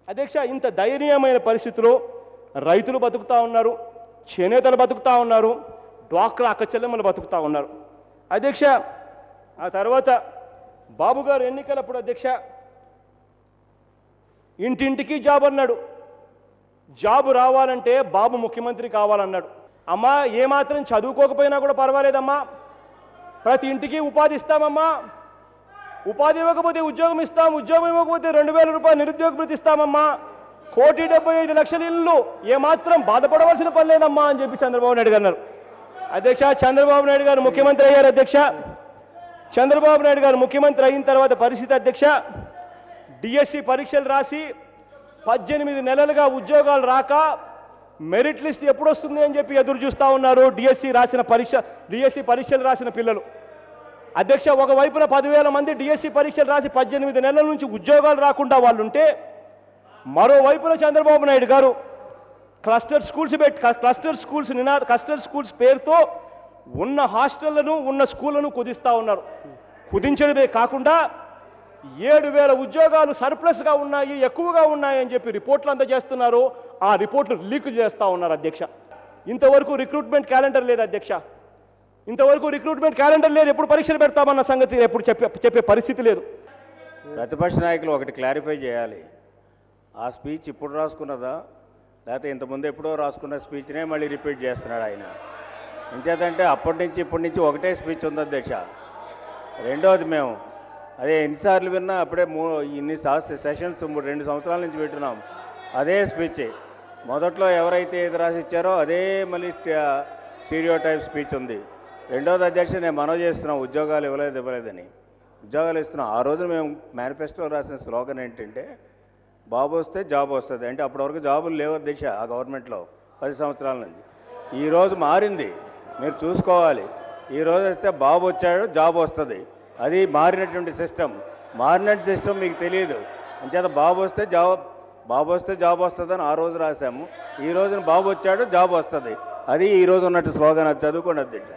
అధ్యక్ష, ఇంత దయనీయమైన పరిస్థితిలో రైతులు బతుకుతూ ఉన్నారు, చేనేతలు బతుకుతూ ఉన్నారు, డ్వాక్రా అక్క చెల్లెమ్మలు బతుకుతూ ఉన్నారు. అధ్యక్ష, ఆ తర్వాత బాబు గారు ఎన్నికలప్పుడు అధ్యక్ష ఇంటింటికి జాబ్ అన్నాడు. జాబు రావాలంటే బాబు ముఖ్యమంత్రి కావాలన్నాడు. అమ్మా, ఏమాత్రం చదువుకోకపోయినా కూడా పర్వాలేదమ్మా, ప్రతి ఇంటికి ఉపాధి ఇస్తామమ్మా, ఉపాధి ఇవ్వకపోతే ఉద్యోగం ఇస్తాం, ఉద్యోగం ఇవ్వకపోతే 2000 రూపాయలు నిరుద్యోగ భృతి ఇస్తామమ్మా, 1,75,00,000 ఇల్లు, ఏమాత్రం బాధపడవలసిన పని లేదమ్మా అని చెప్పి చంద్రబాబు నాయుడు గారు అన్నారు. అధ్యక్ష, చంద్రబాబు నాయుడు గారు ముఖ్యమంత్రి అయ్యారు. అధ్యక్ష, చంద్రబాబు నాయుడు గారు ముఖ్యమంత్రి అయిన తర్వాత పరిస్థితి అధ్యక్ష, డిఎస్సి పరీక్షలు రాసి 18 నెలలుగా ఉద్యోగాలు రాక మెరిట్ లిస్ట్ ఎప్పుడు వస్తుంది అని చెప్పి ఎదురు చూస్తూ ఉన్నారు డిఎస్సి పరీక్షలు రాసిన పిల్లలు. అధ్యక్ష, ఒకవైపున 10,000 మంది డిఎస్సి పరీక్షలు రాసి 18 నెలల నుంచి ఉద్యోగాలు రాకుండా వాళ్ళు ఉంటే, మరోవైపున చంద్రబాబు నాయుడు గారు క్లస్టర్ స్కూల్స్ పేరుతో ఉన్న హాస్టళ్లను ఉన్న స్కూళ్లను కుదిస్తూ ఉన్నారు. కుదించడమే కాకుండా 7,000 ఉద్యోగాలు సర్ప్లస్గా ఉన్నాయి, ఎక్కువగా ఉన్నాయి అని చెప్పి రిపోర్ట్లు అందజేస్తున్నారు. ఆ రిపోర్ట్లు లీక్ చేస్తూ ఉన్నారు. అధ్యక్ష, ఇంతవరకు రిక్రూట్మెంట్ క్యాలెండర్ లేదు. అధ్యక్ష, ఇంతవరకు రిక్రూట్మెంట్ క్యాలెండర్ లేదు. ఎప్పుడు పరీక్షలు పెడతామన్న సంగతి ఎప్పుడు చెప్పే పరిస్థితి లేదు. ప్రతిపక్ష నాయకులు ఒకటి క్లారిఫై చేయాలి. ఆ స్పీచ్ ఇప్పుడు రాసుకున్నదా, లేకపోతే ఇంతకుముందు ఎప్పుడో రాసుకున్న స్పీచ్నే మళ్ళీ రిపీట్ చేస్తున్నాడు ఆయన? ఎంచేతంటే అప్పటి నుంచి ఇప్పటి నుంచి ఒకటే స్పీచ్ ఉంది అధ్యక్ష. రెండోది, మేము అదే ఎన్నిసార్లు విన్నా అప్పుడే ఇన్ని సెషన్స్ 2 సంవత్సరాల నుంచి పెట్టున్నాం, అదే స్పీచ్. మొదట్లో ఎవరైతే ఏది రాసిచ్చారో అదే మళ్ళీ స్టీరియోటైప్ స్పీచ్ ఉంది. రెండోది అధ్యక్ష, నేను మనవి చేస్తున్నాం, ఉద్యోగాలు ఇవ్వలేదని. ఉద్యోగాలు ఇస్తున్నాం. ఆ రోజు మేము మేనిఫెస్టోలో రాసిన స్లోగన్ ఏంటంటే, బాబు వస్తే జాబ్ వస్తుంది. అంటే అప్పటి వరకు జాబులు లేవు అధ్యక్ష ఆ గవర్నమెంట్లో 10 సంవత్సరాల నుంచి. ఈరోజు మారింది, మీరు చూసుకోవాలి. ఈరోజు వస్తే బాబు వచ్చాడు, జాబ్ వస్తుంది. అది మారినటువంటి సిస్టమ్. మారినటువంటి సిస్టమ్ మీకు తెలియదు. అంచేత బాబు వస్తే జాబ్ వస్తుందని ఆ రోజు రాశాము. ఈ రోజున బాబు వచ్చాడు, జాబ్ వస్తుంది. అది ఈరోజు ఉన్నట్టు స్లోగన్. అది చదువుకోండి అధ్యక్ష.